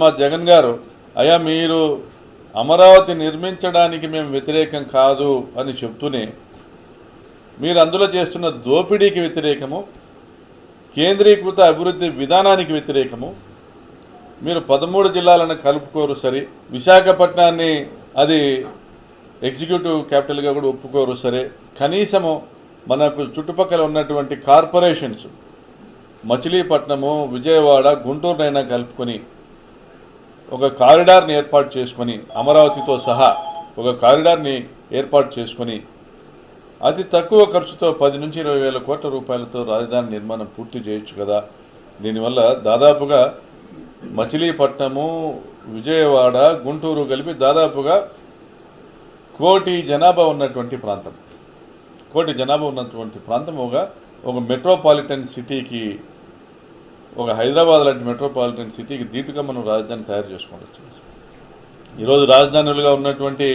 మా జగన్ గారు అయ్యా మీరు అమరావతి నిర్మించడానికి మేము వ్యతిరేకం కాదు అని చెప్తూనే మీరు అందులో చేస్తున్న దోపిడీకి వ్యతిరేకము, కేంద్రీకృత అభివృద్ధి విధానానికి వ్యతిరేకము, మీరు 13 జిల్లాలను కలుపుకోరు సరే, విశాఖపట్నాన్ని అది ఎగ్జిక్యూటివ్ క్యాపిటల్గా కూడా ఒప్పుకోరు సరే, కనీసము మనకు చుట్టుపక్కల ఉన్నటువంటి కార్పొరేషన్స్ మచిలీపట్నము, విజయవాడ, గుంటూరునైనా కలుపుకొని ఒక కారిడార్ని ఏర్పాటు చేసుకొని, అమరావతితో సహా ఒక కారిడార్ని ఏర్పాటు చేసుకొని అతి తక్కువ ఖర్చుతో 10 నుంచి 20 వేల కోట్ల రూపాయలతో రాజధాని నిర్మాణం పూర్తి చేయొచ్చు కదా. దీనివల్ల దాదాపుగా మచిలీపట్నము, విజయవాడ, గుంటూరు కలిపి దాదాపుగా 1 కోటి జనాభా ఉన్నటువంటి ప్రాంతం, 1 కోటి జనాభా ఉన్నటువంటి ప్రాంతం ఒక మెట్రోపాలిటన్ సిటీకి, ఒక హైదరాబాద్ లాంటి మెట్రోపాలిటన్ సిటీకి దీటుగా మనం రాజధాని తయారు చేసుకోవచ్చు. ఈరోజు రాజధానులుగా ఉన్నటువంటి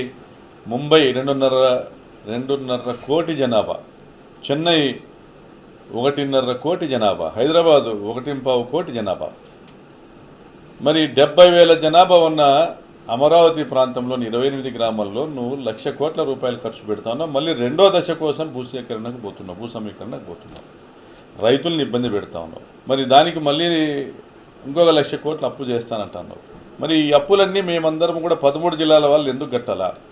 ముంబై 2.5 కోటి జనాభా, చెన్నై 1.5 కోటి జనాభా, హైదరాబాదు 1.25 కోటి జనాభా. మరి 70,000 జనాభా ఉన్న అమరావతి ప్రాంతంలోని 28 గ్రామాల్లో నువ్వు 1,00,000 కోట్ల రూపాయలు ఖర్చు పెడతావు. మళ్ళీ రెండో దశ కోసం భూ సమీకరణకు పోతున్నావు, రైతుల్ని ఇబ్బంది పెడతా ఉన్నావు. మరి దానికి మళ్ళీ ఇంకొక 1,00,000 కోట్లు అప్పు చేస్తానంటున్నావు. మరి ఈ అప్పులన్నీ మేమందరం కూడా 13 జిల్లాల వాళ్ళు ఎందుకు కట్టాలా?